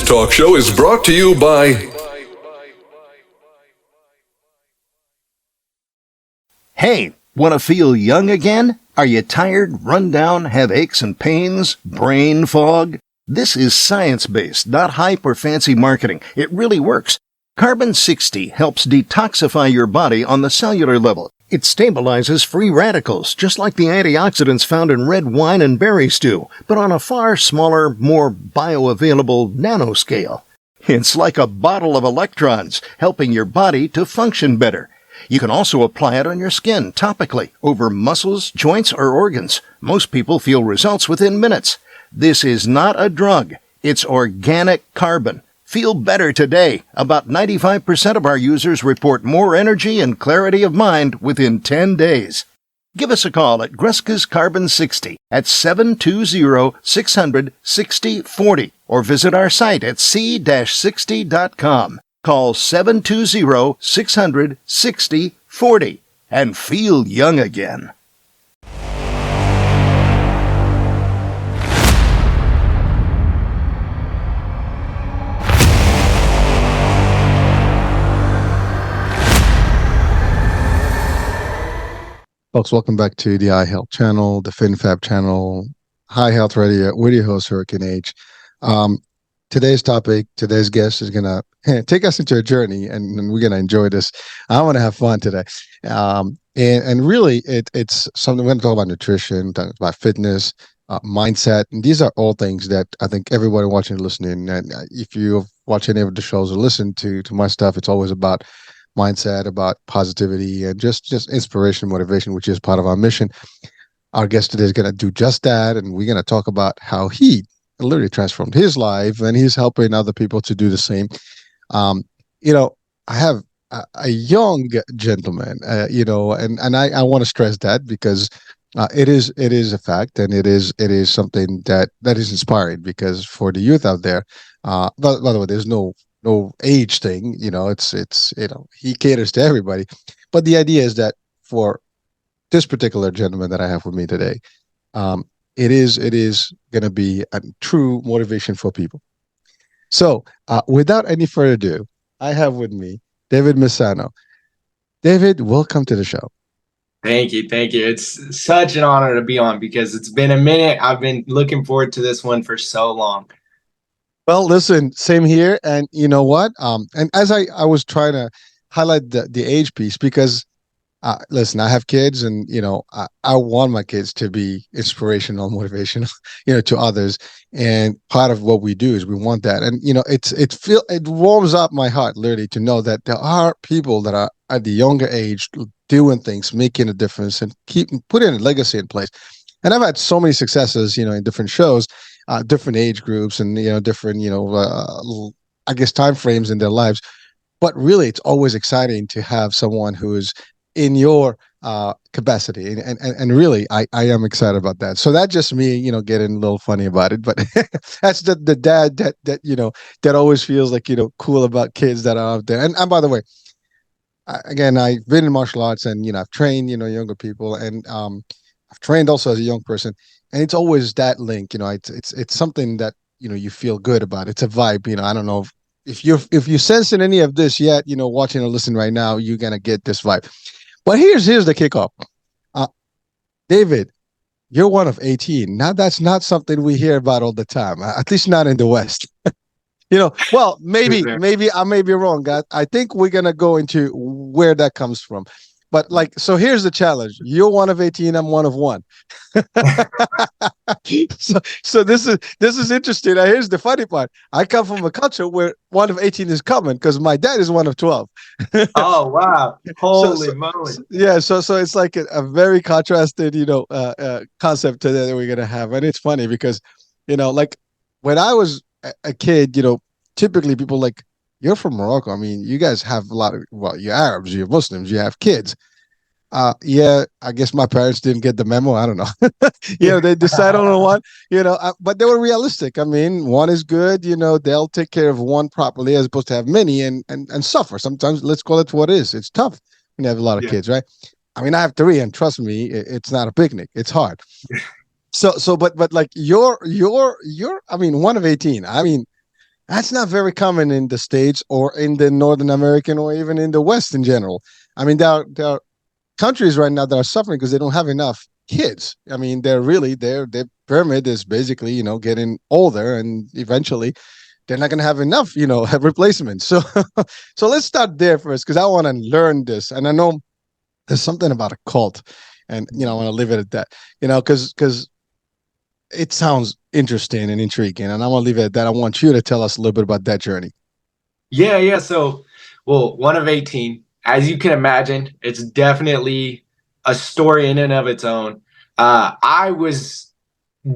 talk show is brought to you by... Hey, want to feel young again? Are you tired, run down, have aches and pains, brain fog? This is science-based, not hype or fancy marketing. It really works. Carbon 60 helps detoxify your body on the cellular level. It stabilizes free radicals, just like the antioxidants found in red wine and berry stew, but on a far smaller, more bioavailable nanoscale. It's like a bottle of electrons, helping your body to function better. You can also apply it on your skin topically, over muscles, joints, or organs. Most people feel results within minutes. This is not a drug. It's organic carbon. Feel better today. About 95% of our users report more energy and clarity of mind within 10 days. Give us a call at Greska's Carbon 60 at 720-600-6040 or visit our site at c-60.com. Call 720-600-6040 and feel young again. Folks, welcome back to the iHealth channel, the FinFab channel, High Health Radio with your host, Hurricane H. Today's topic, today's guest is going to take us into a journey, and we're going to enjoy this. I want to have fun today. And really, it's something we're going to talk about nutrition, talk about fitness, mindset. And these are all things that I think everybody watching and listening, and if you watch any of the shows or listen to my stuff, it's always about mindset, about positivity, and just inspiration, motivation, which is part of our mission. Our guest today is going to do just that, and we're going to talk about how he literally transformed his life, and he's helping other people to do the same. I have a young gentleman, and I want to stress that because it is a fact, and it is something that is inspiring, because for the youth out there, by the way, there's no age thing, it's he caters to everybody. But the idea is that for this particular gentleman that I have with me today, it is going to be a true motivation for people. So without any further ado, I have with me David Misano. David, welcome to the show. Thank you. It's such an honor to be on, because it's been a minute. I've been looking forward to this one for so long. Well, listen, same here. And you know what? And as I was trying to highlight the age piece, because listen, I have kids, and I want my kids to be inspirational, motivational, to others. And part of what we do is we want that. And it warms up my heart literally to know that there are people that are at the younger age doing things, making a difference, and putting a legacy in place. And I've had so many successes, in different shows, different age groups, and different I guess time frames in their lives. But really, it's always exciting to have someone who is in your capacity, and really, I am excited about that. So that's just me, getting a little funny about it. But that's the dad that always feels like cool about kids that are out there. And by the way, again, I've been in martial arts, and I've trained younger people, and I've trained also as a young person. And it's always that link, it's something that, you feel good about. It's a vibe, I don't know if you're sensing any of this yet, watching or listening right now, you're going to get this vibe. But here's the kickoff. David, you're one of 18. Now, that's not something we hear about all the time, at least not in the West. Well, maybe I may be wrong, guys. I think we're going to go into where that comes from. But so here's the challenge. You're one of 18. I'm one of one. so this is interesting. Now, here's the funny part. I come from a culture where one of 18 is common, because my dad is one of 12. Oh, wow. Holy moly. Yeah. So it's like a very contrasted, concept today that we're going to have. And it's funny because, when I was a kid, typically people you're from Morocco. I mean, you guys have a lot of, you're Arabs, you're Muslims, you have kids. Yeah, I guess my parents didn't get the memo. I don't know. They decided on one, but they were realistic. I mean, one is good, they'll take care of one properly as opposed to have many and suffer. Sometimes, let's call it what it is. It's tough when you have a lot of kids, right? I mean, I have 3, and trust me, it's not a picnic. It's hard. But you're, I mean, one of 18. I mean, That's not very common in the States or in the Northern American or even in the West in general. I mean, there are countries right now that are suffering because they don't have enough kids. I mean, their pyramid is basically, getting older, and eventually they're not going to have enough, replacements. So, so let's start there first because I want to learn this, and I know there's something about a cult, and I want to leave it at that. Because it sounds interesting and intriguing, and I'm gonna leave it at that. I want you to tell us a little bit about that journey. Yeah. So, well, one of 18, as you can imagine, it's definitely a story in and of its own. I was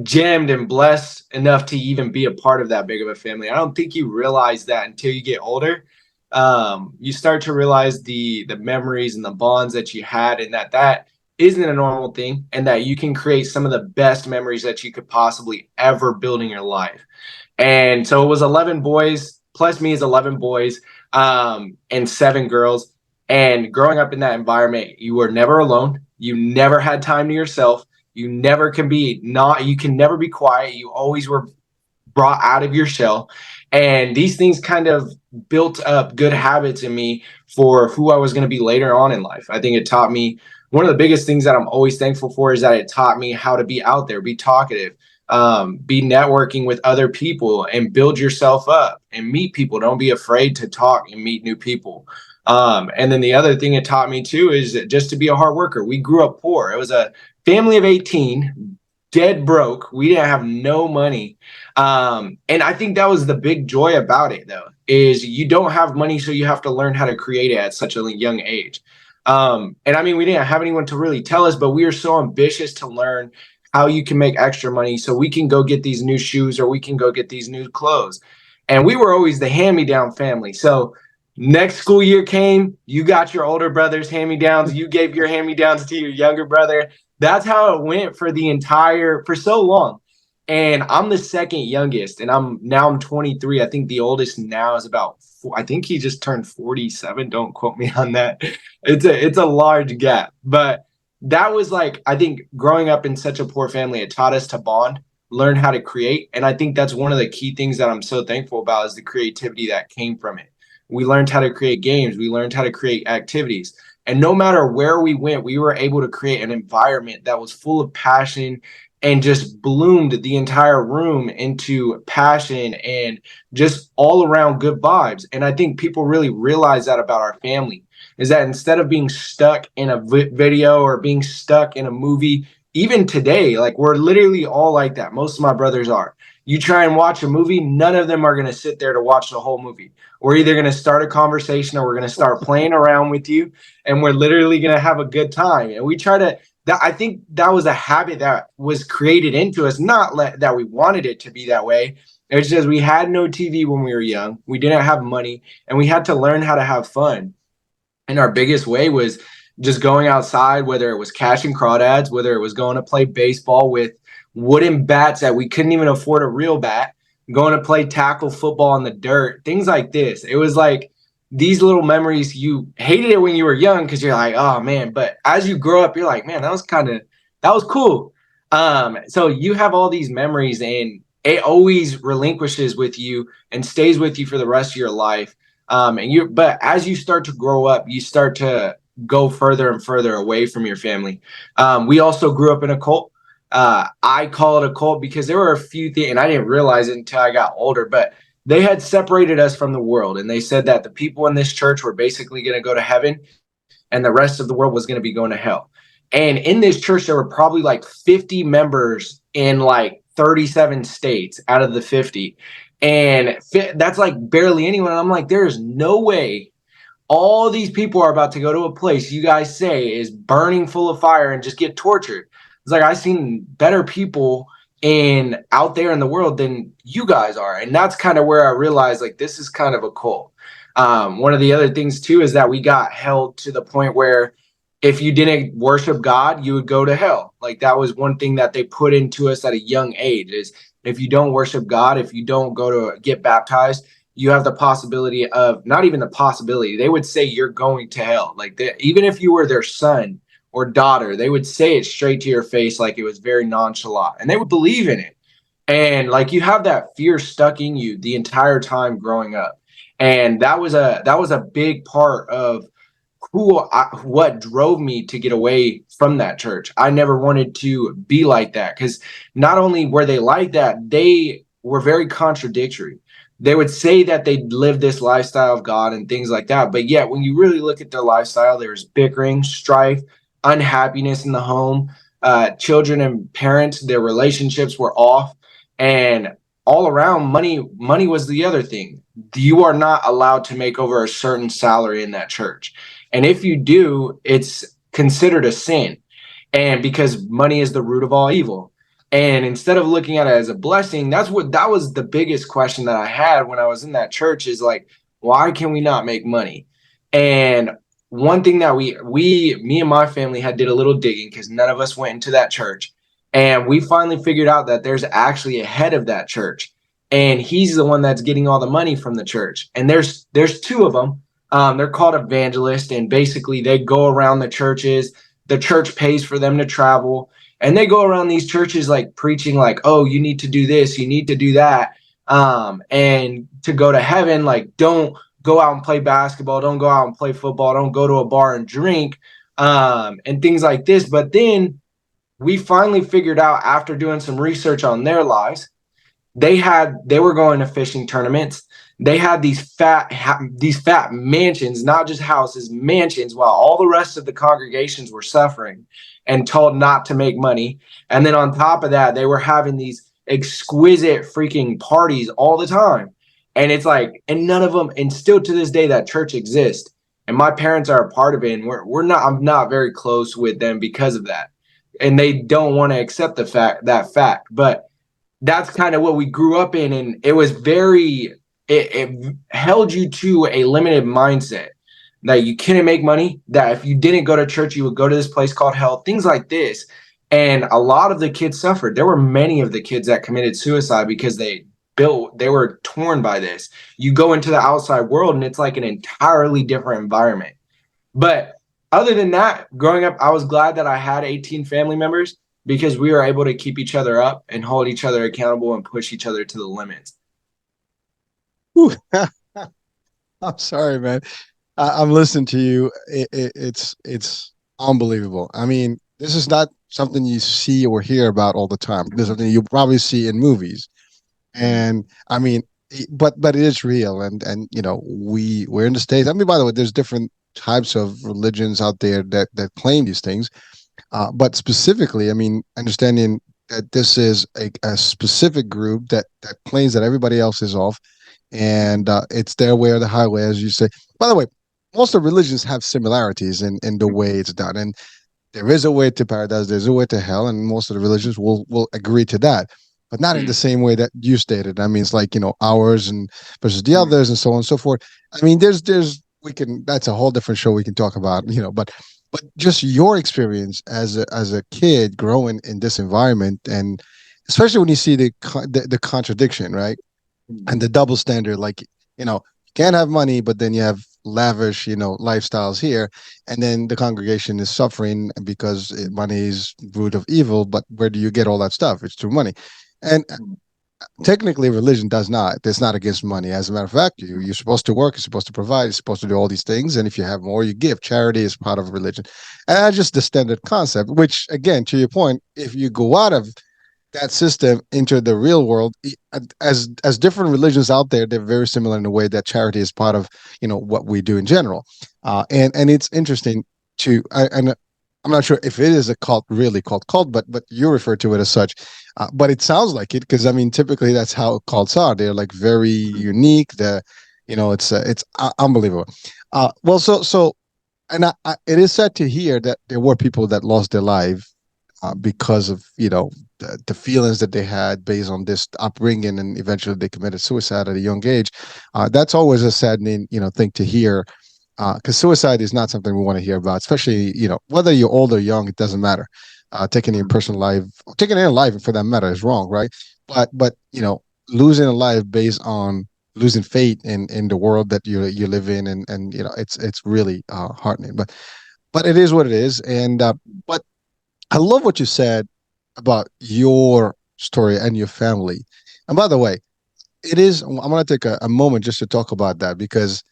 gemmed and blessed enough to even be a part of that big of a family. I don't think you realize that until you get older. You start to realize the memories and the bonds that you had, and that isn't a normal thing, and that you can create some of the best memories that you could possibly ever build in your life. And so it was 11 boys plus me is 11 boys, and 7 girls. And growing up in that environment, you were never alone. You never had time to yourself. You can never be quiet. You always were brought out of your shell. And these things kind of built up good habits in me for who I was going to be later on in life. I think it taught me one of the biggest things that I'm always thankful for is that it taught me how to be out there, be talkative, be networking with other people and build yourself up and meet people. Don't be afraid to talk and meet new people. And then the other thing it taught me too is just to be a hard worker. We grew up poor. It was a family of 18, dead broke. We didn't have no money. And I think that was the big joy about it, though, is you don't have money, so you have to learn how to create it at such a young age. And I mean, we didn't have anyone to really tell us, but we were so ambitious to learn how you can make extra money so we can go get these new shoes or we can go get these new clothes. And we were always the hand-me-down family. So next school year came, you got your older brother's hand-me-downs, you gave your hand-me-downs to your younger brother. That's how it went for so long. And I'm the second youngest, and I'm 23. I think the oldest now is I think he just turned 47. Don't quote me on that. It's a large gap. But that was like, I think growing up in such a poor family, it taught us to bond, learn how to create. And I think that's one of the key things that I'm so thankful about is the creativity that came from it. We learned how to create games. We learned how to create activities. And no matter where we went, we were able to create an environment that was full of passion and just bloomed the entire room into passion and just all around good vibes. And I think people really realize that about our family, is that instead of being stuck in a video or being stuck in a movie, even today, like we're literally all like that. Most of my brothers are. You try and watch a movie, none of them are going to sit there to watch the whole movie. We're either going to start a conversation or we're going to start playing around with you, and we're literally going to have a good time. And we try to I think that was a habit that was created into us, that we wanted it to be that way. It's just we had no TV when we were young. We didn't have money, and we had to learn how to have fun. And our biggest way was just going outside, whether it was catching crawdads, whether it was going to play baseball with wooden bats that we couldn't even afford a real bat, going to play tackle football in the dirt, things like this. It was like these little memories. You hated it when you were young because you're like, oh man, but as you grow up, you're like, man, that was cool. So you have all these memories, and it always relinquishes with you and stays with you for the rest of your life. But as you start to grow up, you start to go further and further away from your family. We also grew up in a cult. I call it a cult because there were a few things, and I didn't realize it until I got older, but they had separated us from the world. And they said that the people in this church were basically going to go to heaven and the rest of the world was going to be going to hell. And in this church, there were probably like 50 members in like 37 states out of the 50. And that's like barely anyone. And I'm like, there's no way all these people are about to go to a place you guys say is burning full of fire and just get tortured. It's like, I've seen better people out there in the world than you guys are. And that's kind of where I realized, like, this is kind of a cult. One of the other things too is that we got held to the point where if you didn't worship God, you would go to hell. Like, that was one thing that they put into us at a young age, is if you don't worship God, if you don't go to get baptized, you have the possibility of, not even the possibility, they would say you're going to hell. Like, even if you were their son or daughter, they would say it straight to your face, like it was very nonchalant, and they would believe in it. And like you have that fear stuck in you the entire time growing up. And that was a big part of what drove me to get away from that church. I never wanted to be like that, because not only were they like that, they were very contradictory. They would say that they lived this lifestyle of God and things like that, but yet when you really look at their lifestyle, there's bickering, strife, unhappiness in the home. Children and parents, their relationships were off, and all around, money was the other thing. You are not allowed to make over a certain salary in that church, and if you do, it's considered a sin. And because money is the root of all evil. And instead of looking at it as a blessing, that was the biggest question that I had when I was in that church, is like, why can we not make money? And one thing that me and my family had did a little digging, because none of us went into that church. And we finally figured out that there's actually a head of that church. And he's the one that's getting all the money from the church. And there's two of them. They're called evangelists, and basically they go around the churches. The church pays for them to travel, and they go around these churches like preaching, like, oh, you need to do this, you need to do that, and to go to heaven, like, don't go out and play basketball, don't go out and play football, don't go to a bar and drink, and things like this. But then we finally figured out, after doing some research on their lives, they were going to fishing tournaments. They had these fat mansions, not just houses, mansions, while all the rest of the congregations were suffering and told not to make money. And then on top of that, they were having these exquisite freaking parties all the time. And it's like, and none of them, and still to this day, that church exists. And my parents are a part of it, and I'm not very close with them because of that. And they don't want to accept that fact. But that's kind of what we grew up in, and it was it held you to a limited mindset, that you couldn't make money, that if you didn't go to church, you would go to this place called hell, things like this. And a lot of the kids suffered. There were many of the kids that committed suicide because they were torn by this. You go into the outside world and it's like an entirely different environment. But other than that, growing up, I was glad that I had 18 family members, because we were able to keep each other up and hold each other accountable and push each other to the limits. Whew. I'm sorry, man. I'm listening to you. It's unbelievable. I mean, this is not something you see or hear about all the time. This is something you probably see in movies. And I mean, but it is real. And we're in the States. I mean, by the way, there's different types of religions out there that claim these things. But specifically, I mean, understanding that this is a specific group that claims that everybody else is off, and it's their way or the highway, as you say. By the way, most of religions have similarities in the way it's done, and there is a way to paradise, there's a way to hell, and most of the religions will agree to that, but not in the same way that you stated. I mean, it's like, ours and versus the others, and so on and so forth. I mean, that's a whole different show we can talk about, but just your experience as a kid growing in this environment, and especially when you see the contradiction, right? And the double standard, like, you can't have money, but then you have lavish, lifestyles here, and then the congregation is suffering because money is root of evil. But where do you get all that stuff? It's through money. And technically, religion does not. It's not against money. As a matter of fact, you're supposed to work, you're supposed to provide, you're supposed to do all these things. And if you have more, you give. Charity is part of religion. And that's just the standard concept, which, again, to your point, if you go out of that system into the real world, as different religions out there, they're very similar in the way that charity is part of, what we do in general. And it's interesting and I'm not sure if it is a cult, really called cult, but you refer to it as such. But it sounds like it, because I mean, typically that's how cults are. They're like very unique. It's unbelievable. Well, and it is sad to hear that there were people that lost their life because of the feelings that they had based on this upbringing, and eventually they committed suicide at a young age. That's always a saddening thing to hear, because suicide is not something we want to hear about, especially whether you're old or young, it doesn't matter. Taking your personal life, taking any life for that matter, is wrong, right? But losing a life based on losing faith in the world that you live in, and it's really heartening. But it is what it is. And but I love what you said about your story and your family. And by the way, it is, I'm going to take a moment just to talk about that, because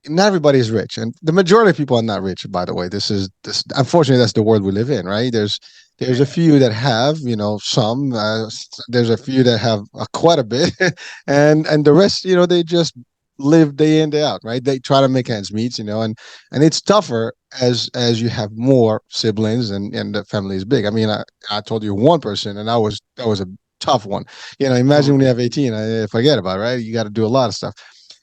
not everybody is rich, and the majority of people are not rich. By the way, this. Unfortunately, that's the world we live in, right? There's a few that have, some. There's a few that have quite a bit, and the rest, they just live day in day out, right? They try to make ends meet, and it's tougher as you have more siblings and the family is big. I mean, I told you one person, and that was a tough one. Imagine when you have 18, forget about it, right? You got to do a lot of stuff.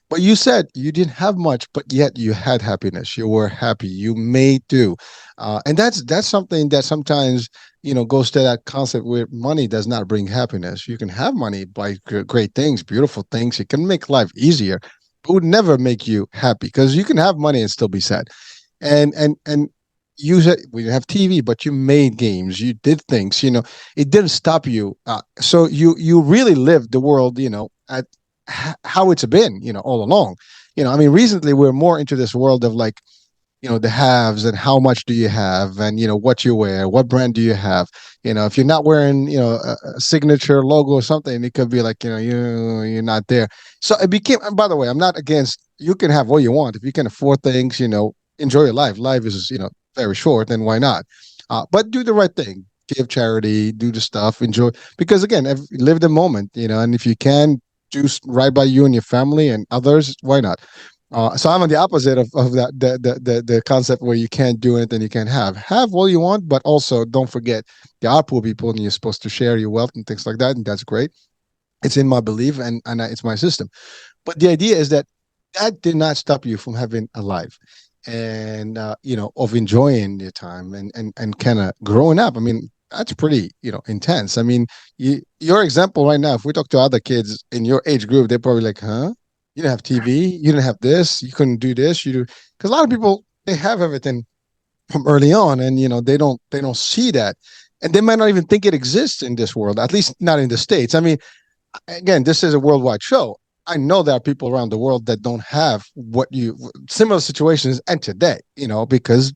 But you said you didn't have much, but yet you had happiness. You were happy. You made do, and that's something that sometimes goes to that concept where money does not bring happiness. You can have money, buy great things, beautiful things. It can make life easier, but would never make you happy, because you can have money and still be sad. And you said we didn't have TV, but you made games. You did things. It didn't stop you. So you really lived the world. At how it's been, all along. I mean, recently we're more into this world of like, the haves and how much do you have, and what you wear, what brand do you have. If you're not wearing, a signature logo or something, it could be like, you're not there. So it became, and by the way, I'm not against, you can have what you want. If you can afford things, enjoy your life. Life is, very short, then why not? But do the right thing. Give charity, do the stuff, enjoy. Because again, live the moment, and if you can do right by you and your family and others, why not? So I'm on the opposite of that, the concept where you can't do anything, you can't have what you want, but also don't forget there are poor people and you're supposed to share your wealth and things like that, and that's great. It's in my belief, and it's my system. But the idea is that that did not stop you from having a life, and of enjoying your time and kind of growing up. I mean, that's pretty intense. I mean, your example right now, if we talk to other kids in your age group, they're probably like, huh, you didn't have TV, you didn't have this, you couldn't do this, you do. Because a lot of people, they have everything from early on, and they don't see that, and they might not even think it exists in this world, at least not in the States. I mean, again, this is a worldwide show. I know there are people around the world that don't have what you similar situations and today, because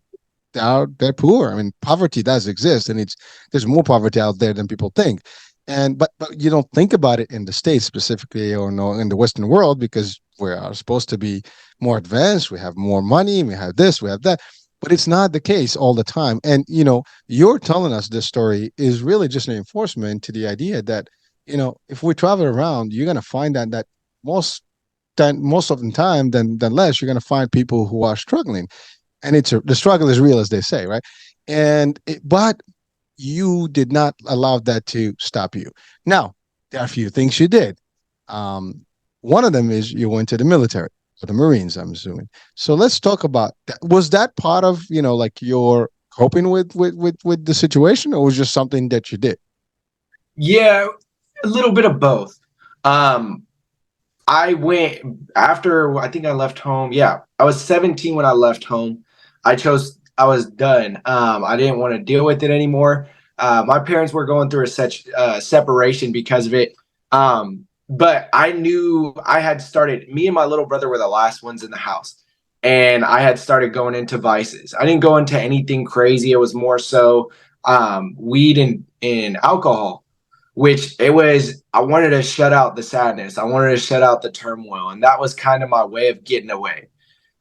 they're poor. I mean, poverty does exist, and there's more poverty out there than people think. And but you don't think about it in the States specifically, or no, in the Western world, because we are supposed to be more advanced. We have more money. We have this. We have that. But it's not the case all the time. And you're telling us this story is really just an enforcement to the idea that if we travel around, you're gonna find that most of the time than less, you're gonna find people who are struggling, and the struggle is real, as they say, right? But you did not allow that to stop you. Now, there are a few things you did. One of them is you went to the military, or the Marines, I'm assuming. So let's talk about that. Was that part of like your coping with the situation, or was it just something that you did? Yeah, a little bit of both. I went after, I think I left home. Yeah, I was 17 when I left home. I was done. I didn't want to deal with it anymore. My parents were going through such separation because of it. But I knew I had started, me and my little brother were the last ones in the house. And I had started going into vices. I didn't go into anything crazy. It was more so weed and alcohol, which I wanted to shut out the sadness. I wanted to shut out the turmoil. And that was kind of my way of getting away.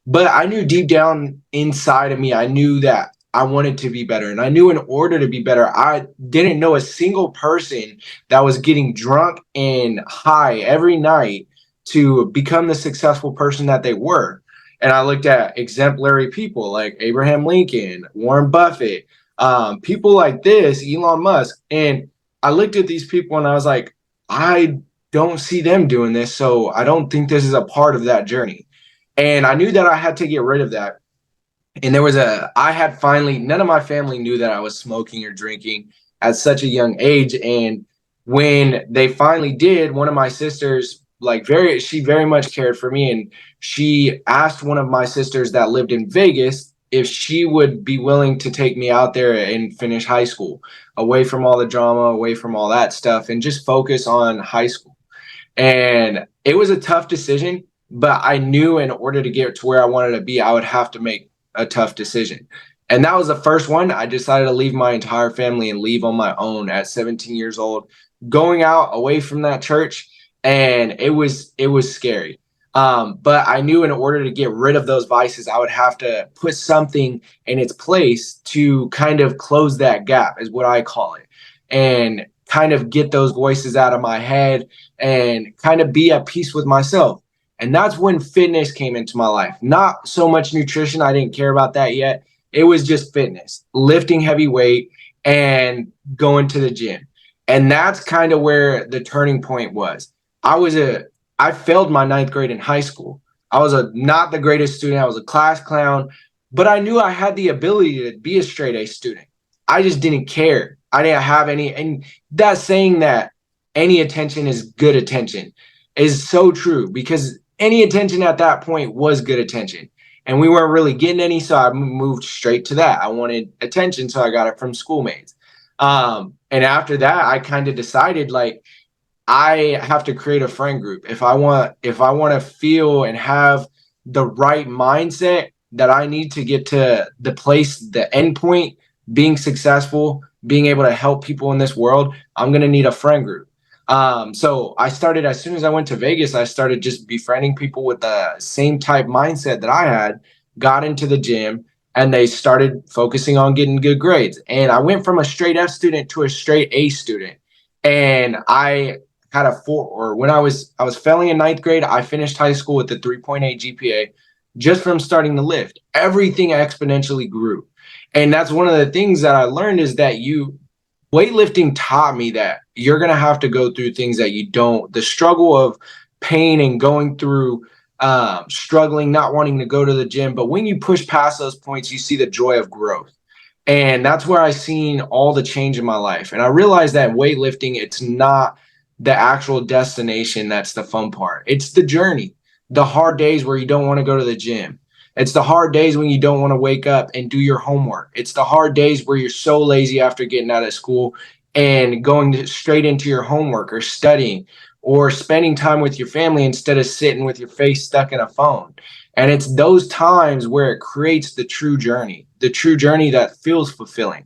But I knew deep down inside of me, I knew that I wanted to be better. And I knew in order to be better, I didn't know a single person that was getting drunk and high every night to become the successful person that they were. And I looked at exemplary people like Abraham Lincoln, Warren Buffett, people like this, Elon Musk. And I looked at these people and I was like, I don't see them doing this. So I don't think this is a part of that journey. And I knew that I had to get rid of that. And I had finally, none of my family knew that I was smoking or drinking at such a young age. And when they finally did, one of my sisters, she very much cared for me. And she asked one of my sisters that lived in Vegas if she would be willing to take me out there and finish high school, away from all the drama, away from all that stuff, and just focus on high school. And it was a tough decision, but I knew in order to get to where I wanted to be, I would have to make a tough decision. And that was the first one. I decided to leave my entire family and leave on my own at 17 years old. going out away from that church, and it was scary. But I knew in order to get rid of those vices, I would have to put something in its place to kind of close that gap, is what I call it, and kind of get those voices out of my head and kind of be at peace with myself. And that's when fitness came into my life. Not so much nutrition. I didn't care about that yet. It was just fitness, lifting heavy weight and going to the gym. And that's kind of where the turning point was. I failed my ninth grade in high school. I was not the greatest student. I was a class clown, but I knew I had the ability to be a straight A student. I just didn't care. I didn't have any, and that saying that any attention is good attention is so true, because any attention at that point was good attention. And we weren't really getting any, so I moved straight to that. I wanted attention, so I got it from schoolmates. And after that, I kind of decided, like, I have to create a friend group. If I want to feel and have the right mindset that I need to get to the end point, being successful, being able to help people in this world, I'm going to need a friend group. So I started, as soon as I went to Vegas, I started just befriending people with the same type mindset that I had, got into the gym, and they started focusing on getting good grades. And I went from a straight F student to a straight A student. And I had when I was failing in ninth grade, I finished high school with a 3.8 GPA just from starting to lift. Everything exponentially grew. And that's one of the things that I learned, is that weightlifting taught me that you're going to have to go through things that the struggle of pain and going through struggling, not wanting to go to the gym. But when you push past those points, you see the joy of growth. And that's where I seen all the change in my life. And I realized that weightlifting, it's not the actual destination that's the fun part. It's the journey, the hard days where you don't want to go to the gym. It's the hard days when you don't want to wake up and do your homework. It's the hard days where you're so lazy after getting out of school and going straight into your homework or studying or spending time with your family instead of sitting with your face stuck in a phone. And it's those times where it creates the true journey that feels fulfilling.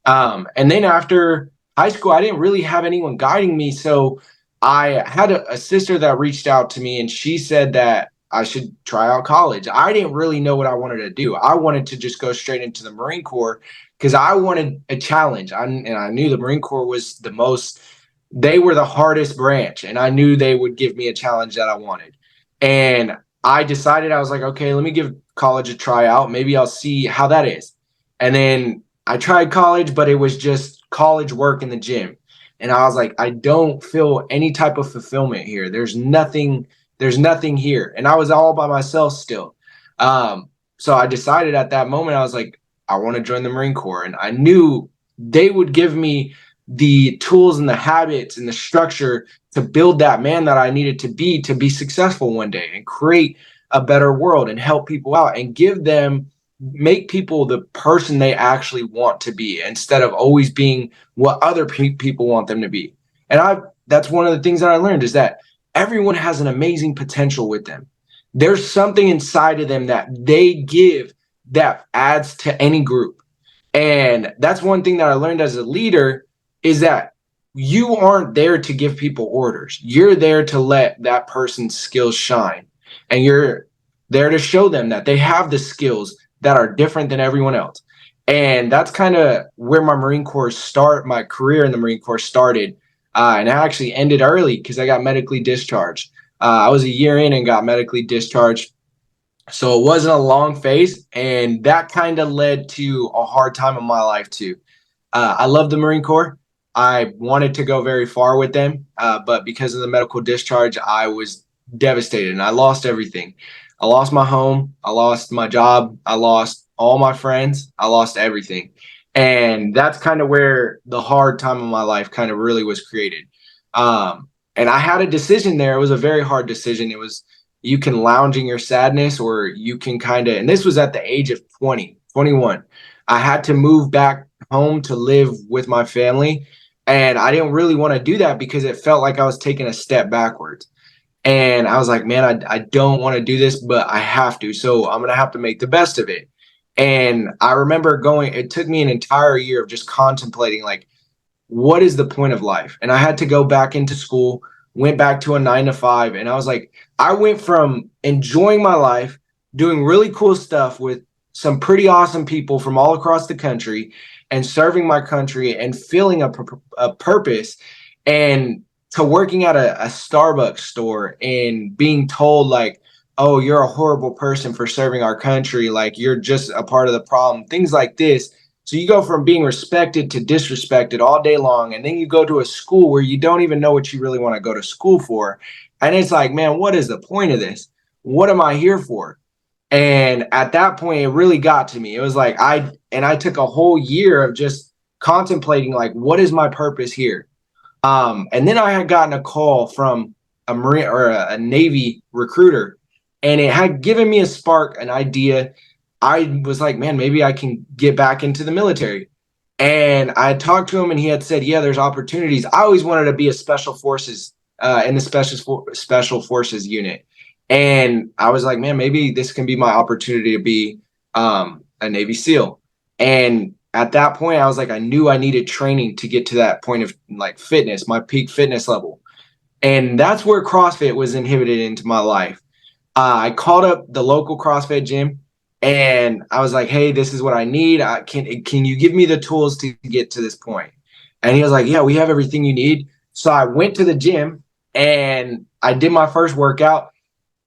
And then after high school, I didn't really have anyone guiding me. So I had a sister that reached out to me, and she said that I should try out college. I didn't really know what I wanted to do. I wanted to just go straight into the Marine Corps because I wanted a challenge. And I knew the Marine Corps was they were the hardest branch, and I knew they would give me a challenge that I wanted. And I decided, I was like, okay, let me give college a try out. Maybe I'll see how that is. And then I tried college, but it was just college work in the gym. And I was like, I don't feel any type of fulfillment here. There's nothing here. And I was all by myself still. So I decided at that moment, I was like, I want to join the Marine Corps. And I knew they would give me the tools and the habits and the structure to build that man that I needed to be successful one day and create a better world and help people out and make people the person they actually want to be, instead of always being what other people want them to be. And that's one of the things that I learned, is that everyone has an amazing potential with them. There's something inside of them that they give that adds to any group. And that's one thing that I learned as a leader, is that you aren't there to give people orders. You're there to let that person's skills shine. And you're there to show them that they have the skills that are different than everyone else. And that's kind of where my my career in the Marine Corps started. And I actually ended early because I got medically discharged. I was a year in and got medically discharged. So it wasn't a long phase. And that kind of led to a hard time in my life too. I love the Marine Corps. I wanted to go very far with them. But because of the medical discharge, I was devastated and I lost everything. I lost my home. I lost my job. I lost all my friends. I lost everything. And that's kind of where the hard time of my life kind of really was created. And I had a decision there. It was a very hard decision. It was, you can lounge in your sadness, or you can and this was at the age of 21. I had to move back home to live with my family. And I didn't really want to do that because it felt like I was taking a step backwards. And I was like, man, I don't want to do this, but I have to. So I'm going to have to make the best of it. And I remember it took me an entire year of just contemplating, like, what is the point of life? And I had to go back into school, went back to a 9 to 5. And I was like, I went from enjoying my life, doing really cool stuff with some pretty awesome people from all across the country and serving my country and feeling a purpose, and to working at a Starbucks store and being told like, oh, you're a horrible person for serving our country. Like, you're just a part of the problem, things like this. So you go from being respected to disrespected all day long. And then you go to a school where you don't even know what you really want to go to school for. And it's like, man, what is the point of this? What am I here for? And at that point, it really got to me. It was like I took a whole year of just contemplating, like, what is my purpose here? And then I had gotten a call from a Marine or a Navy recruiter, and it had given me a spark, an idea. I was like, man, maybe I can get back into the military. And I talked to him, and he had said, yeah, there's opportunities. I always wanted to be a special forces in the special forces unit. And I was like, man, maybe this can be my opportunity to be a Navy SEAL. And at that point, I was like, I knew I needed training to get to that point of like fitness, my peak fitness level. And that's where CrossFit was inhibited into my life. I called up the local CrossFit gym, and I was like, hey, this is what I need. Can you give me the tools to get to this point? And he was like, yeah, we have everything you need. So I went to the gym and I did my first workout,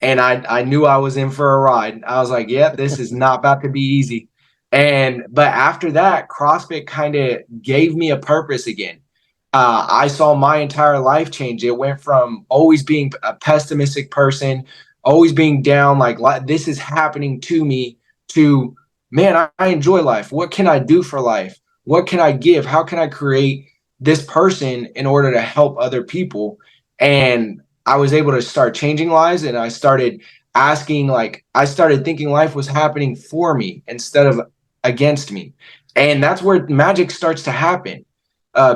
and I knew I was in for a ride. I was like, yeah, this is not about to be easy. But after that, CrossFit kind of gave me a purpose again. I saw my entire life change. It went from always being a pessimistic person, always being down, like this is happening to me, to, man, I enjoy life. What can I do for life? What can I give? How can I create this person in order to help other people? And I was able to start changing lives, and I started I started thinking life was happening for me instead of against me. And that's where magic starts to happen.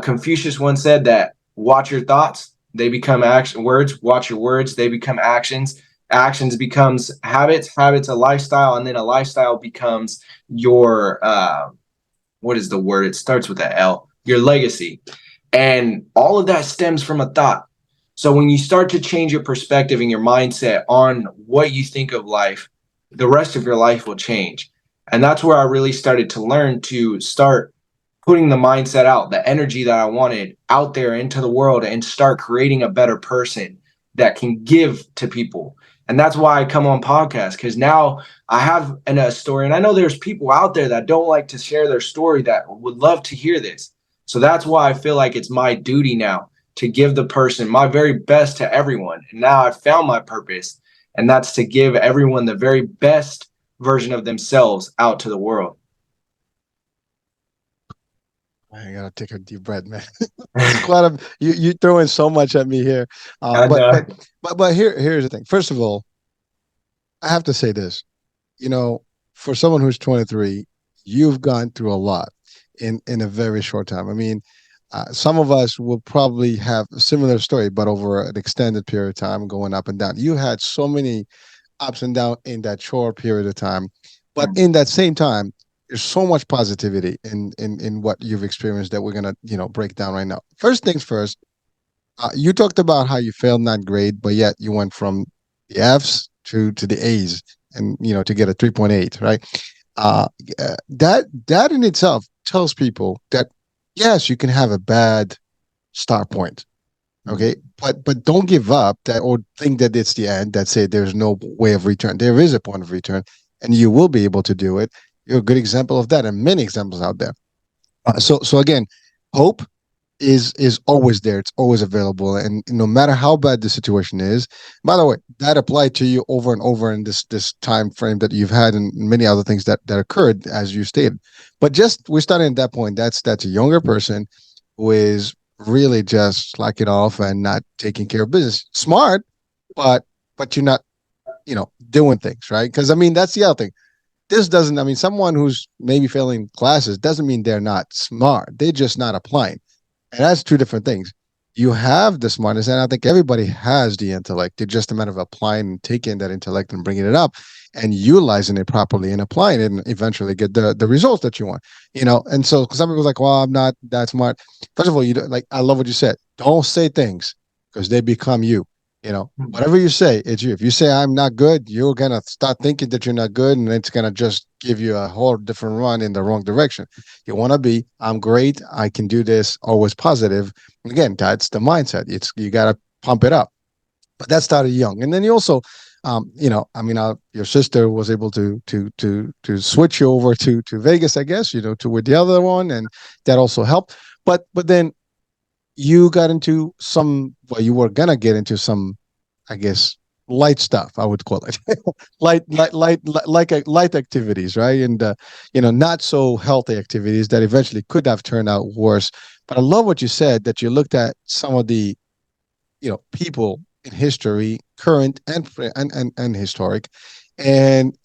Confucius once said that watch your thoughts, they become action words, watch your words, they become actions. Actions becomes habits, habits a lifestyle, and then a lifestyle becomes your what is the word? It starts with a L, your legacy. And all of that stems from a thought. So when you start to change your perspective and your mindset on what you think of life, the rest of your life will change. And that's where I really started to learn to start putting the mindset out, the energy that I wanted out there into the world, and start creating a better person that can give to people. And that's why I come on podcasts, because now I have a story, and I know there's people out there that don't like to share their story that would love to hear this. So that's why I feel like it's my duty now to give the person my very best to everyone. And now I've found my purpose, and that's to give everyone the very best version of themselves out to the world. I gotta take a deep breath, man. It's quite a you throwing so much at me here. But here's the thing. First of all, I have to say this. You know, for someone who's 23, you've gone through a lot in a very short time. I mean, some of us will probably have a similar story, but over an extended period of time, going up and down. You had so many ups and downs in that short period of time, but in that same time, there's so much positivity in what you've experienced that we're gonna break down right now. First things first, you talked about how you failed not grade, but yet you went from the Fs to the A's, and to get a 3.8, right? That in itself tells people that yes, you can have a bad start point, okay, but don't give up that or think that it's the end. That say there's no way of return. There is a point of return, and you will be able to do it. You're a good example of that, and many examples out there. So again, hope is always there. It's always available, and no matter how bad the situation is. By the way, that applied to you over and over in this time frame that you've had, and many other things that occurred as you stated. But just we're starting at that point. That's a younger person who is really just slacking off and not taking care of business. Smart, but you're not doing things right, because I mean that's the other thing. This doesn't, I mean, someone who's maybe failing classes doesn't mean they're not smart. They're just not applying. And that's two different things. You have the smartness, and I think everybody has the intellect. It's just a matter of applying and taking that intellect and bringing it up. and utilizing it properly and applying it and eventually get the results that you want. And so some people are like, well, I'm not that smart. First of all, you don't, like, I love what you said. Don't say things because they become you. Whatever you say, it's you. If you say I'm not good, you're gonna start thinking that you're not good, and it's gonna just give you a whole different run in the wrong direction. You want to be, I'm great, I can do this, always positive. And again, that's the mindset. You gotta pump it up. But that started young, and then you also, your sister was able to switch you over to Vegas, I guess, to with the other one, and that also helped. But then you got into you were gonna get into some, I guess, light stuff, I would call it. light activities, right? And not so healthy activities that eventually could have turned out worse. But I love what you said, that you looked at some of the people in history, current and historic, and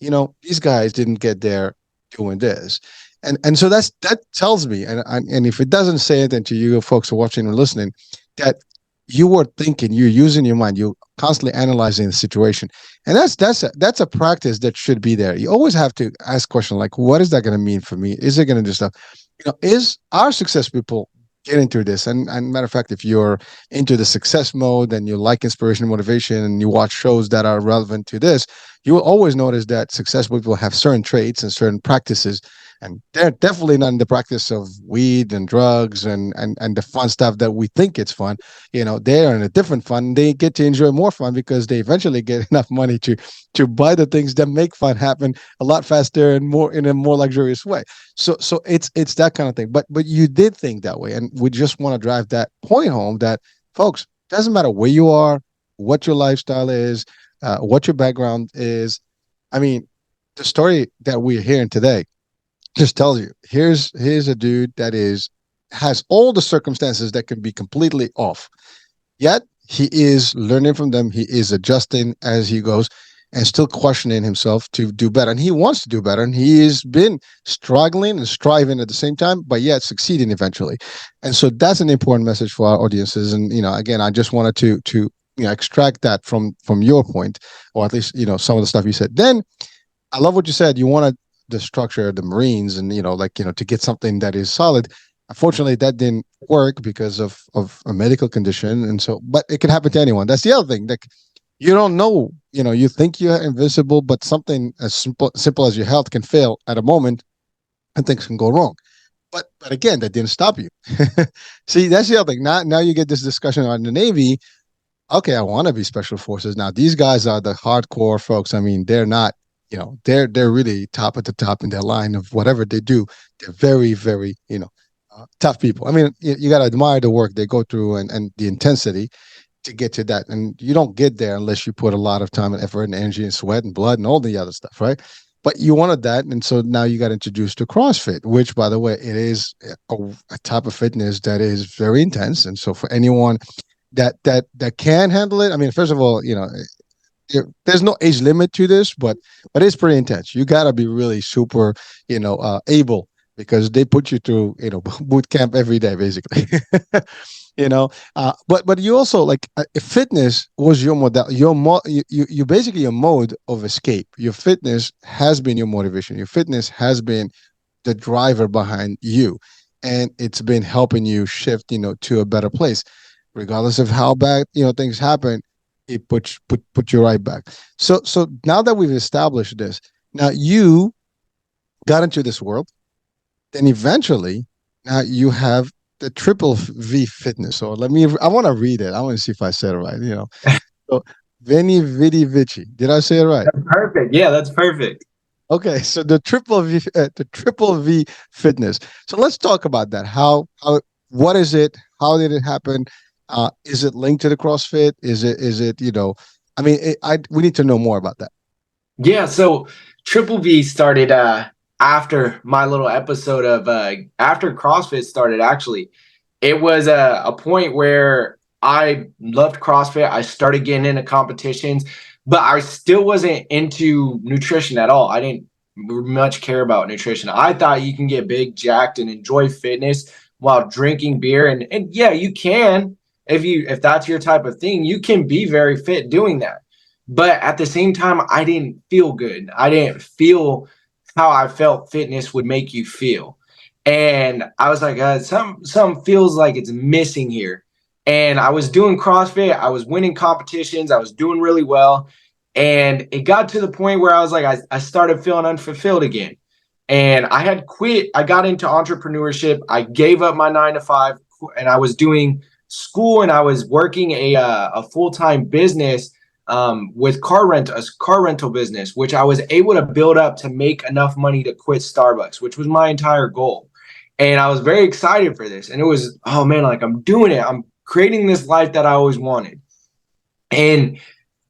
these guys didn't get there doing this. And so that tells me, and if it doesn't say anything to you folks who are watching and listening, that you were thinking, you're using your mind, you're constantly analyzing the situation, and that's a practice that should be there. You always have to ask questions like, what is that going to mean for me? Is it going to do stuff? Is our success people get into this? And matter of fact, if you're into the success mode and you like inspiration, motivation, and you watch shows that are relevant to this, you will always notice that successful people have certain traits and certain practices. And they're definitely not in the practice of weed and drugs and the fun stuff that we think it's fun. They are in a different fun. They get to enjoy more fun because they eventually get enough money to buy the things that make fun happen a lot faster and more in a more luxurious way. So it's that kind of thing. But you did think that way, and we just want to drive that point home that, folks, doesn't matter where you are, what your lifestyle is, what your background is. I mean, the story that we're hearing today just tells you, here's a dude that has all the circumstances that can be completely off, yet he is learning from them. He is adjusting as he goes and still questioning himself to do better, and he wants to do better, and he has been struggling and striving at the same time, but yet succeeding eventually. And so that's an important message for our audiences. And again, I just wanted to extract that from your point, or at least some of the stuff you said. Then I love what you said. You wanted the structure of the Marines, and to get something that is solid. Unfortunately, that didn't work because of a medical condition, and so, but it can happen to anyone. That's the other thing. Like, you don't know, you think you're invincible, but something as simple as your health can fail at a moment, and things can go wrong. But again, that didn't stop you. See, that's the other thing. Now you get this discussion on the Navy. Okay, I want to be special forces. Now these guys are the hardcore folks. I mean, they're not. They're really top at the top in their line of whatever they do. They're very, very, tough people. I mean, you got to admire the work they go through and the intensity to get to that. And you don't get there unless you put a lot of time and effort and energy and sweat and blood and all the other stuff, right? But you wanted that. And so now you got introduced to CrossFit, which, by the way, it is a type of fitness that is very intense. And so for anyone that can handle it, I mean, first of all, there's no age limit to this, but it's pretty intense. You got to be really super, able, because they put you through, boot camp every day, basically. But you also, like, fitness was your model, you basically your mode of escape. Your fitness has been your motivation. Your fitness has been the driver behind you, and it's been helping you shift, to a better place, regardless of how bad, things happen. It put you right back. So now that we've established this, now you got into this world, then eventually now you have the triple V fitness. So I want to read it. I want to see if I said it right. So VENI, VIDI, VICI. Did I say it right? That's perfect. Yeah, that's perfect. Okay, so the triple V fitness. So let's talk about that. What is it? How did it happen? Is it linked to the CrossFit? Is it, I mean, we need to know more about that. Yeah. So Triple V started, after my little episode of, after CrossFit started, actually. It was a point where I loved CrossFit. I started getting into competitions, but I still wasn't into nutrition at all. I didn't much care about nutrition. I thought you can get big, jacked, and enjoy fitness while drinking beer. And yeah, you can. If that's your type of thing, you can be very fit doing that. But at the same time, I didn't feel good. I didn't feel how I felt fitness would make you feel. And I was like, some feels like it's missing here. And I was doing CrossFit. I was winning competitions. I was doing really well. And it got to the point where I was like, I started feeling unfulfilled again. And I had quit. I got into entrepreneurship. I gave up my 9 to 5, and I was doing school, and I was working a full-time business with a car rental business, which I was able to build up to make enough money to quit Starbucks, which was my entire goal. And I was very excited for this. And it was, oh man, like I'm doing it. I'm creating this life that I always wanted. And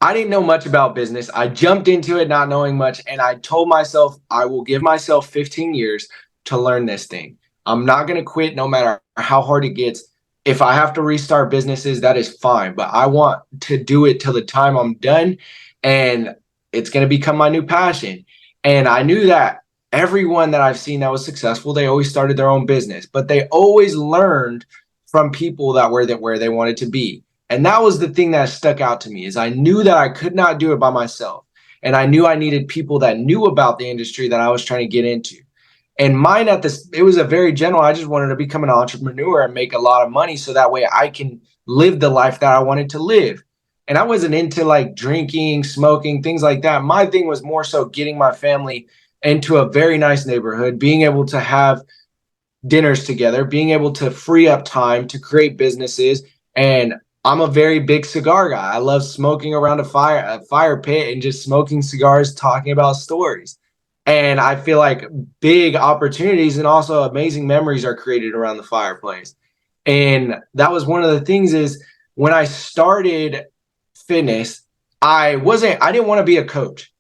I didn't know much about business. I jumped into it not knowing much. And I told myself, I will give myself 15 years to learn this thing. I'm not going to quit no matter how hard it gets. If I have to restart businesses, that is fine. But I want to do it till the time I'm done. And it's going to become my new passion. And I knew that everyone that I've seen that was successful, they always started their own business, but they always learned from people that were where they wanted to be. And that was the thing that stuck out to me, is I knew that I could not do it by myself. And I knew I needed people that knew about the industry that I was trying to get into. And mine it was a very general, I just wanted to become an entrepreneur and make a lot of money so that way I can live the life that I wanted to live. And I wasn't into like drinking, smoking, things like that. My thing was more so getting my family into a very nice neighborhood, being able to have dinners together, being able to free up time to create businesses. And I'm a very big cigar guy. I love smoking around a fire pit and just smoking cigars, talking about stories. And I feel like big opportunities and also amazing memories are created around the fireplace. And that was one of the things, is when I started fitness, I didn't want to be a coach.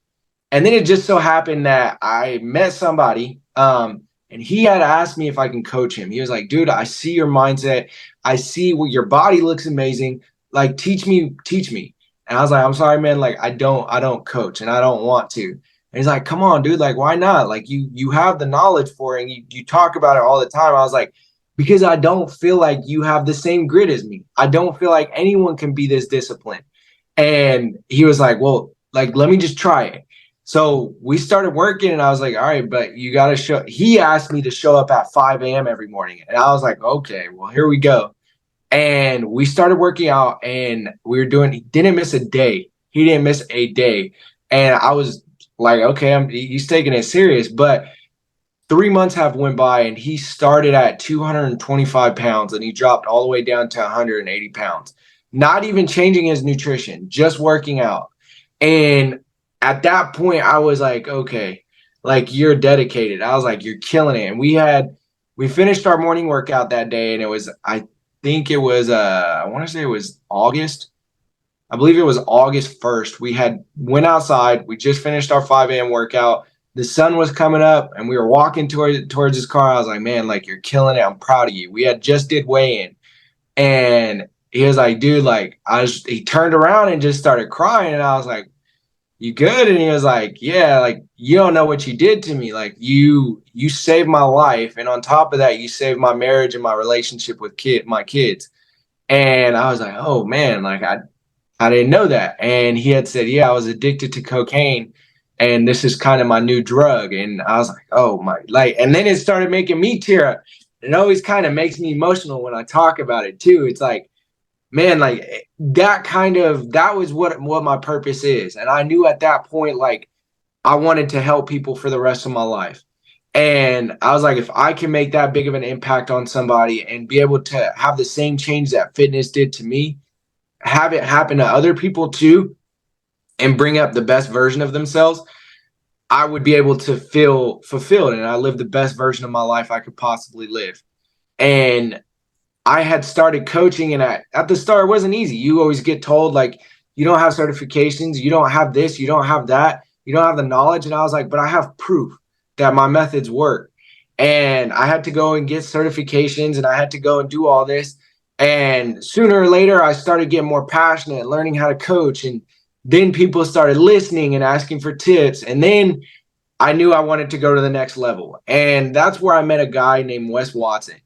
And then it just so happened that I met somebody, and he had asked me if I can coach him. He was like, dude, I see your mindset. I see what your body looks amazing. Like, teach me. And I was like, I'm sorry, man. Like, I don't coach, and I don't want to. And he's like, come on, dude. Like, why not? Like, you have the knowledge for it, and you talk about it all the time. I was like, because I don't feel like you have the same grit as me. I don't feel like anyone can be this disciplined. And he was like, well, like, let me just try it. So we started working, and I was like, all right, but you got to show. He asked me to show up at 5 a.m. every morning. And I was like, okay, well, here we go. And we started working out, and he didn't miss a day. He didn't miss a day. And I was like, okay, he's taking it serious. But 3 months have went by, and he started at 225 pounds, and he dropped all the way down to 180 pounds, not even changing his nutrition, just working out. And at that point, I was like, okay, like, you're dedicated. I was like, you're killing it. And we finished our morning workout that day, and it was, I want to say it was August. I believe it was August 1st. We went outside. We just finished our 5 a.m. workout. The sun was coming up, and we were walking towards his car. I was like, man, like, you're killing it. I'm proud of you. We had just did weigh-in, and he was like, dude, like, he turned around and just started crying. And I was like, you good? And he was like, yeah, like, you don't know what you did to me. Like, you saved my life. And on top of that, you saved my marriage and my relationship with my kids. And I was like, oh man, like, I didn't know that. And he had said, yeah, I was addicted to cocaine, and this is kind of my new drug. And I was like, oh my, like, and then it started making me tear up. It always kind of makes me emotional when I talk about it too. It's like, man, like, that was what my purpose is. And I knew at that point, like, I wanted to help people for the rest of my life. And I was like, if I can make that big of an impact on somebody and be able to have the same change that fitness did to me, have it happen to other people too, and bring up the best version of themselves, I would be able to feel fulfilled, and I live the best version of my life I could possibly live. And I had started coaching, and at the start, it wasn't easy. You always get told, like, you don't have certifications, you don't have this, you don't have that, you don't have the knowledge. And I was like, but I have proof that my methods work. And I had to go and get certifications, and I had to go and do all this. And sooner or later, I started getting more passionate, learning how to coach. And then people started listening and asking for tips. And then I knew I wanted to go to the next level. And that's where I met a guy named Wes Watson.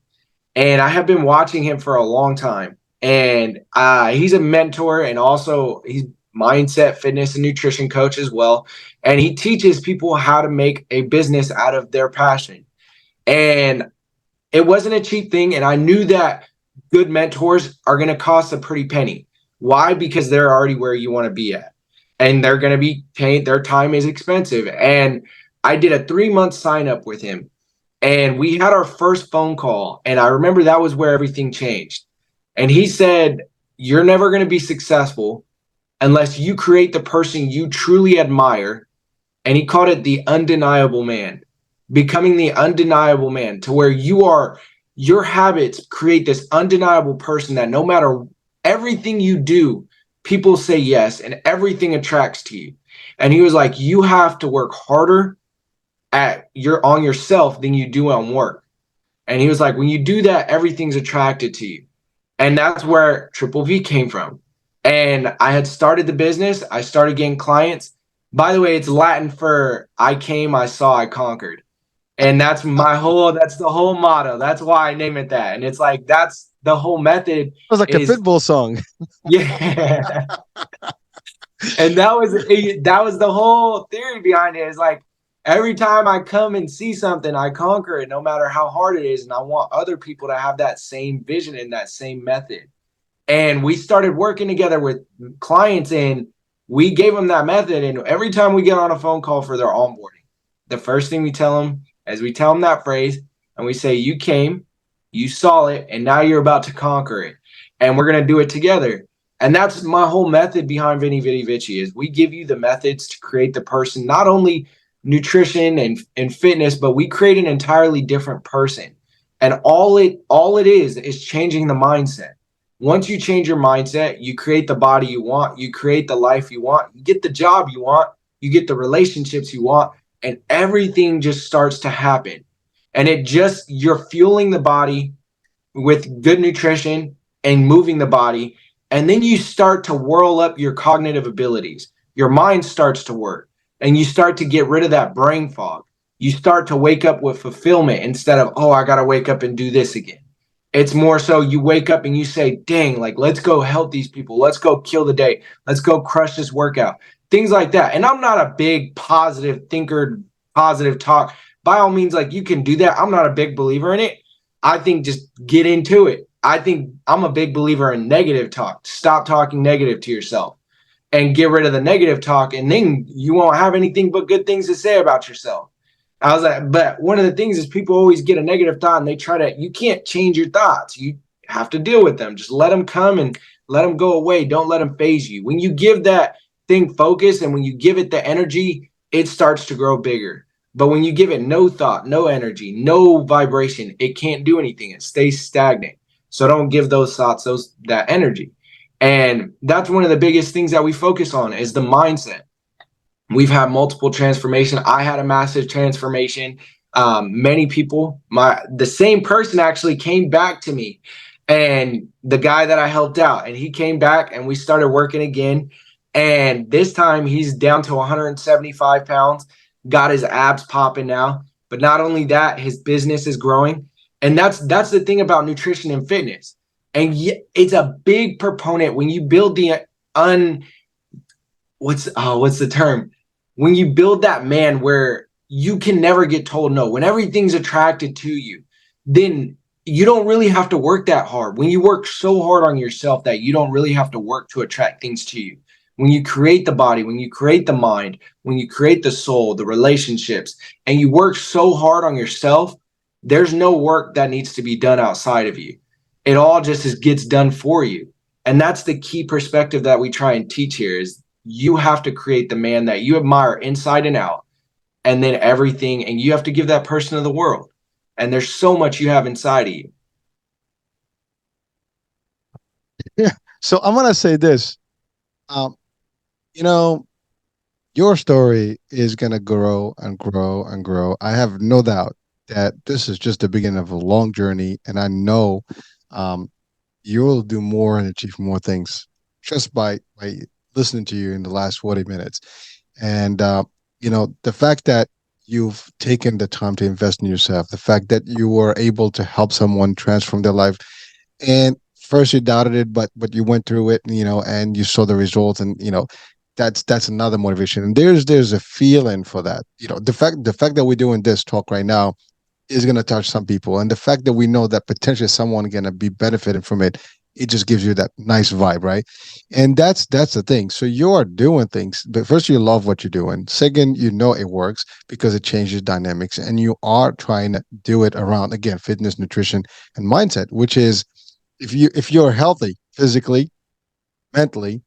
And I have been watching him for a long time. And he's a mentor, and also mindset, fitness, and nutrition coach as well. And he teaches people how to make a business out of their passion. And it wasn't a cheap thing. And I knew that good mentors are going to cost a pretty penny. Why? Because they're already where you want to be at. And they're going to be paying, their time is expensive. And I did a 3-month sign up with him. And we had our first phone call. And I remember that was where everything changed. And he said, you're never going to be successful unless you create the person you truly admire. And he called it the undeniable man, becoming the undeniable man, to where your habits create this undeniable person that no matter everything you do, people say yes and everything attracts to you. And he was like, you have to work harder on yourself than you do on work. And he was like, when you do that, everything's attracted to you. And that's where Triple V came from. And I had started the business. I started getting clients. By the way, it's Latin for I came, I saw, I conquered. And that's the whole motto. That's why I name it that. And it's like, that's the whole method. It was like a Pitbull song. Yeah. And that was the whole theory behind it. Is like, every time I come and see something, I conquer it, no matter how hard it is. And I want other people to have that same vision and that same method. And we started working together with clients, and we gave them that method. And every time we get on a phone call for their onboarding, the first thing we tell them is we tell them that phrase, and we say, you came, you saw it, and now you're about to conquer it. And we're going to do it together. And that's my whole method behind VINI, VIDI, VICI, is we give you the methods to create the person, not only nutrition and fitness, but we create an entirely different person. And all it is changing the mindset. Once you change your mindset, you create the body you want, you create the life you want, you get the job you want, you get the relationships you want, and everything just starts to happen. And you're fueling the body with good nutrition and moving the body. And then you start to whirl up your cognitive abilities. Your mind starts to work, and you start to get rid of that brain fog. You start to wake up with fulfillment instead of, oh, I got to wake up and do this again. It's more so you wake up and you say, dang, like, let's go help these people. Let's go kill the day. Let's go crush this workout. Things like that. And I'm not a big positive thinker, positive talk. By all means, like, you can do that. I'm not a big believer in it. I think just get into it. I think I'm a big believer in negative talk. Stop talking negative to yourself and get rid of the negative talk. And then you won't have anything but good things to say about yourself. I was like, but one of the things is people always get a negative thought and you can't change your thoughts. You have to deal with them. Just let them come and let them go away. Don't let them phase you. When you give that thing focus and when you give it the energy, it starts to grow bigger. But when you give it no thought, no energy, no vibration, it can't do anything. It stays stagnant. So don't give those thoughts that energy. And that's one of the biggest things that we focus on is the mindset. We've had multiple transformation. I had a massive transformation. Many people, the same person actually came back to me, and the guy that I helped out, and he came back and we started working again. And this time he's down to 175 pounds, got his abs popping now. But not only that, his business is growing. And that's the thing about nutrition and fitness. And it's a big proponent when you build what's the term? When you build that man where you can never get told no, when everything's attracted to you, then you don't really have to work that hard. When you work so hard on yourself that you don't really have to work to attract things to you. When you create the body, when you create the mind, when you create the soul, the relationships, and you work so hard on yourself, there's no work that needs to be done outside of you. It all just gets done for you. And that's the key perspective that we try and teach here is you have to create the man that you admire inside and out, and then everything, and you have to give that person to the world. And there's so much you have inside of you. Yeah. So I'm gonna say this. You know, your story is gonna grow and grow and grow. I have no doubt that this is just the beginning of a long journey, and I know you will do more and achieve more things just by listening to you in the last 40 minutes. And the fact that you've taken the time to invest in yourself, the fact that you were able to help someone transform their life, and first you doubted it, but you went through it, and you saw the results, and that's another motivation. And there's a feeling for that. The fact that we're doing this talk right now is going to touch some people, and the fact that we know that potentially someone going to be benefiting from it, it just gives you that nice vibe, right? And that's the thing. So you're doing things, but first you love what you're doing. Second, it works because it changes dynamics, and you are trying to do it around, again, fitness, nutrition, and mindset, which is, if you're healthy physically, mentally,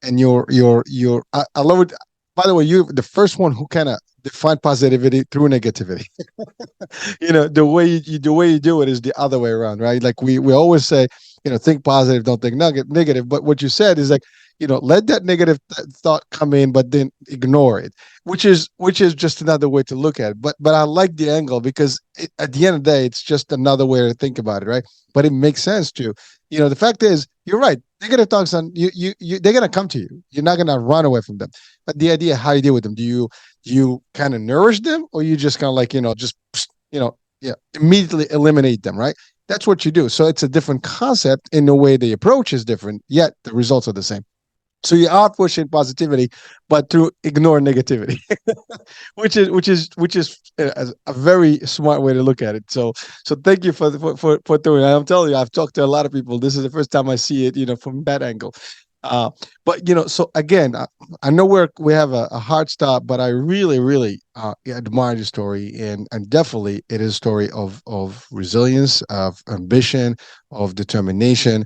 and I love it. By the way, you're the first one who kind of define positivity through negativity. The way you do it is the other way around, right? Like we always say, think positive, don't think negative. But what you said is like, let that negative thought come in, but then ignore it, which is just another way to look at it. But I like the angle because at the end of the day, it's just another way to think about it, right? But it makes sense too. The fact is, you're right. Negative thoughts on they're gonna come to you. You're not gonna run away from them. But the idea how you deal with them, do you kind of nourish them, or you just kind of like just yeah, immediately eliminate them, right? That's what you do. So it's a different concept in the way the approach is different, yet the results are the same. So you are pushing positivity, but to ignore negativity, which is a very smart way to look at it. So thank you for doing it. I'm telling you, I've talked to a lot of people. This is the first time I see it, from that angle. But so again, I know we have a hard stop, but I really, really admire the story, and definitely it is a story of resilience, of ambition, of determination,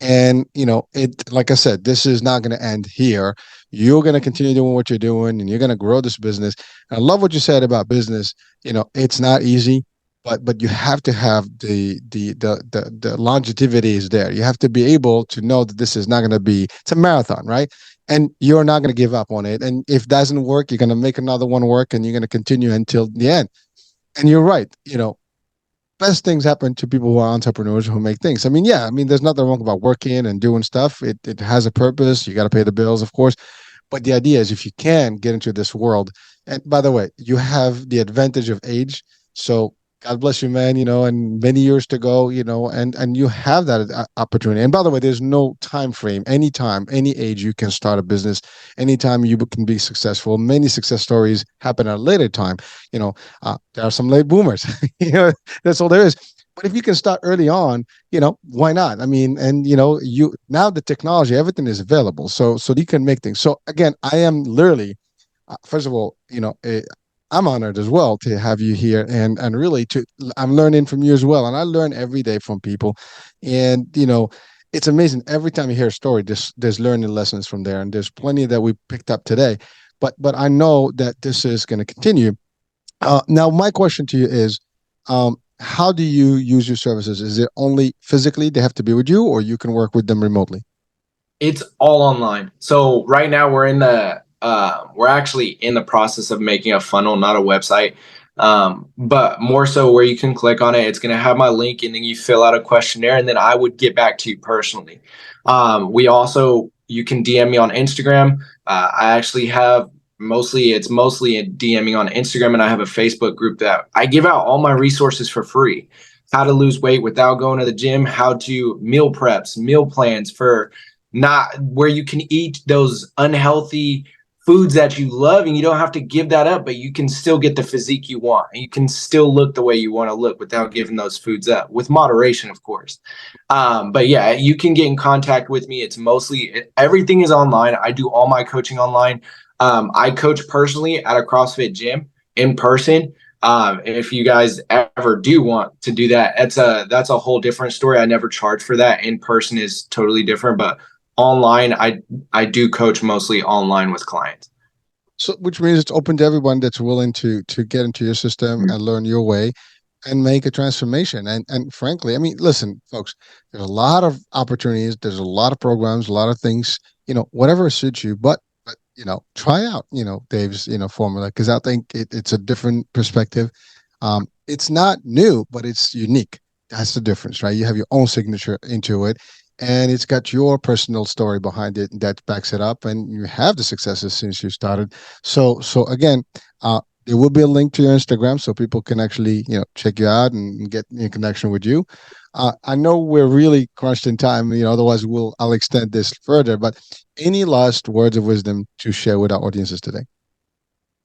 and it, like I said, this is not going to end here. You're going to continue doing what you're doing, and you're going to grow this business. And I love what you said about business. It's not easy. But you have to have the longevity is there. You have to be able to know that this is not going to be, it's a marathon, right? And you're not going to give up on it. And if it doesn't work, you're going to make another one work, and you're going to continue until the end. And you're right. Best things happen to people who are entrepreneurs who make things. There's nothing wrong about working and doing stuff. It has a purpose. You got to pay the bills, of course. But the idea is, if you can get into this world, and by the way, you have the advantage of age. So God bless you, man, and many years to go, and you have that opportunity. And by the way, there's no time frame. Anytime, any age, you can start a business. Anytime you can be successful. Many success stories happen at a later time. There are some late boomers. That's all there is. But if you can start early on, why not? You now the technology, everything is available. So you can make things. So again, I am literally, first of all, I'm honored as well to have you here, and really I'm learning from you as well. And I learn every day from people, and it's amazing. Every time you hear a story, there's learning lessons from there, and there's plenty that we picked up today. But I know that this is going to continue. Now, my question to you is, how do you use your services? Is it only physically they have to be with you, or you can work with them remotely? It's all online. So right now we're actually in the process of making a funnel, not a website, but more so where you can click on it. It's going to have my link, and then you fill out a questionnaire, and then I would get back to you personally. You can DM me on Instagram. I actually have it's mostly a DMing on Instagram, and I have a Facebook group that I give out all my resources for free. How to lose weight without going to the gym, how to meal preps, meal plans for not where you can eat those unhealthy foods that you love, and you don't have to give that up, but you can still get the physique you want, and you can still look the way you want to look without giving those foods up, with moderation, of course. But yeah, you can get in contact with me. It's mostly, everything is online. I do all my coaching online. I coach personally at a CrossFit gym in person. If you guys ever do want to do that, that's a whole different story. I never charge for that. In person is totally different, but online, I do coach mostly online with clients. So, which means it's open to everyone that's willing to get into your system and learn your way and make a transformation. And frankly, listen, folks, there's a lot of opportunities. There's a lot of programs, a lot of things, whatever suits you, but try out, Dave's, formula, because I think it's a different perspective. It's not new, but it's unique. That's the difference, right? You have your own signature into it, and it's got your personal story behind it that backs it up, and you have the successes since you started. So again, There will be a link to your Instagram so people can actually, check you out and get in connection with you. I know we're really crunched in time, otherwise I'll extend this further, but any last words of wisdom to share with our audiences today?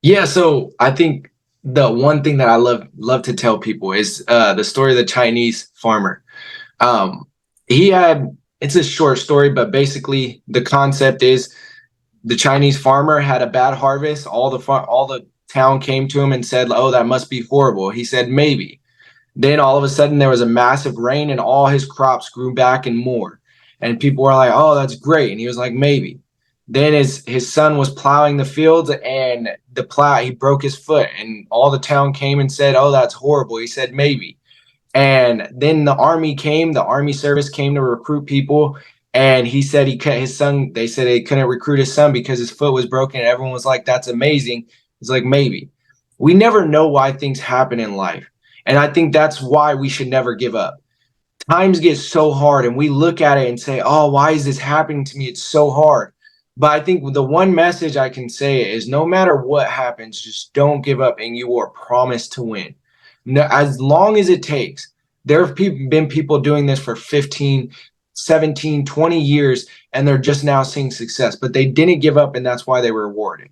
Yeah, so I think the one thing that I love to tell people is the story of the Chinese farmer. It's a short story, but basically the concept is the Chinese farmer had a bad harvest. All the town came to him and said, "Oh, that must be horrible." He said, "Maybe." Then all of a sudden there was a massive rain and all his crops grew back and more. And people were like, "Oh, that's great." And he was like, "Maybe." Then his son was plowing the fields and he broke his foot and all the town came and said, "Oh, that's horrible." He said, "Maybe." And then the army service came to recruit people. And he said they said they couldn't recruit his son because his foot was broken. And everyone was like, "That's amazing." He's like, "Maybe." We never know why things happen in life. And I think that's why we should never give up. Times get so hard and we look at it and say, "Oh, why is this happening to me? It's so hard." But I think the one message I can say is no matter what happens, just don't give up and you are promised to win. As long as it takes. There have been people doing this for 15, 17, 20 years, and they're just now seeing success. But they didn't give up, and that's why they were rewarded.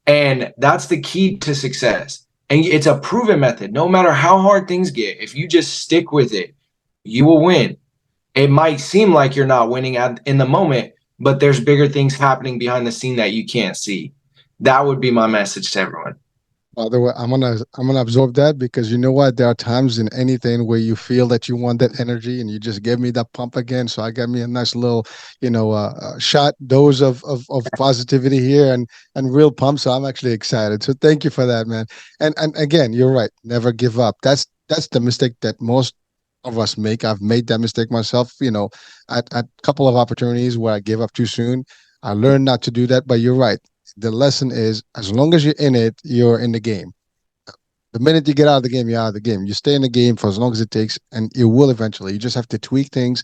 And that's the key to success. And it's a proven method. No matter how hard things get, if you just stick with it, you will win. It might seem like you're not winning in the moment, but there's bigger things happening behind the scene that you can't see. That would be my message to everyone. By the way, I'm gonna absorb that, because you know what? There are times in anything where you feel that you want that energy, and you just give me that pump again. So I got me a nice little, shot dose of positivity here and real pump. So I'm actually excited. So thank you for that, man. And again, you're right. Never give up. That's the mistake that most of us make. I've made that mistake myself. At a couple of opportunities where I gave up too soon. I learned not to do that. But you're right. The lesson is, as long as you're in it, you're in the game. The minute you get out of the game, you're out of the game. You stay in the game for as long as it takes, and it will eventually. You just have to tweak things.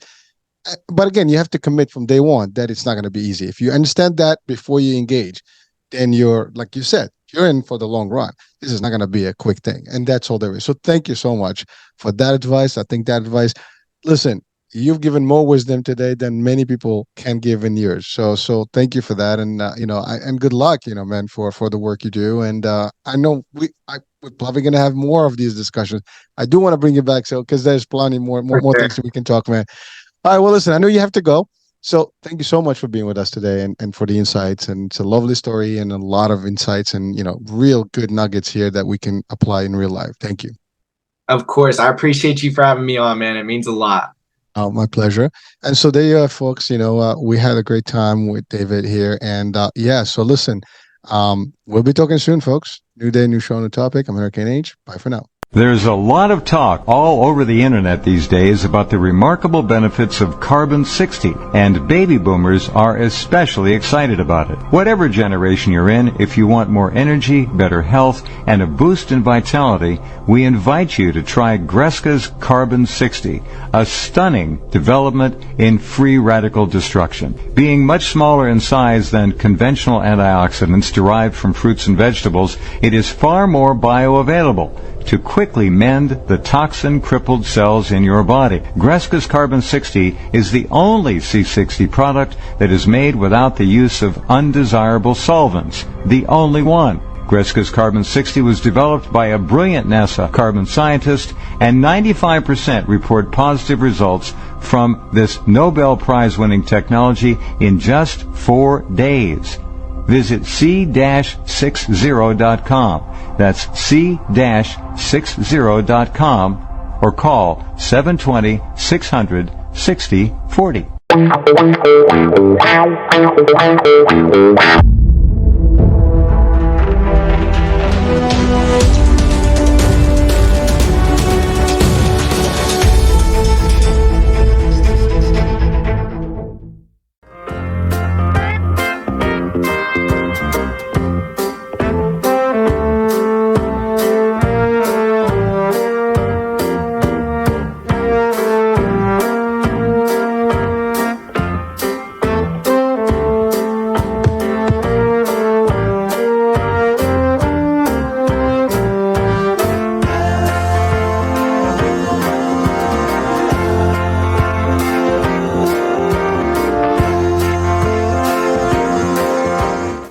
But again, you have to commit from day one that it's not going to be easy. If you understand that before you engage, then you're, like you said, you're in for the long run. This is not going to be a quick thing. And that's all there is. So thank you so much for that advice. I think that advice, listen, you've given more wisdom today than many people can give in years. So thank you for that. And, and good luck, man, for the work you do. And I know we're probably going to have more of these discussions. I do want to bring you back, so, because there's plenty more things that we can talk, man. All right. Well, listen, I know you have to go. So thank you so much for being with us today and for the insights. And it's a lovely story and a lot of insights and, real good nuggets here that we can apply in real life. Thank you. Of course. I appreciate you for having me on, man. It means a lot. Oh, my pleasure. And so there you are, folks. We had a great time with David here. And so listen, we'll be talking soon, folks. New day, new show, new topic. I'm Hurricane H. Bye for now. There's a lot of talk all over the internet these days about the remarkable benefits of carbon-60, and baby boomers are especially excited about it. Whatever generation you're in, if you want more energy, better health, and a boost in vitality, we invite you to try Greska's Carbon-60, a stunning development in free radical destruction. Being much smaller in size than conventional antioxidants derived from fruits and vegetables, it is far more bioavailable to quickly mend the toxin-crippled cells in your body. Greska's Carbon-60 is the only C60 product that is made without the use of undesirable solvents. The only one. Greska's Carbon-60 was developed by a brilliant NASA carbon scientist, and 95% report positive results from this Nobel Prize-winning technology in just 4 days. Visit c-60.com. That's c-60.com, or call 720-600-6040.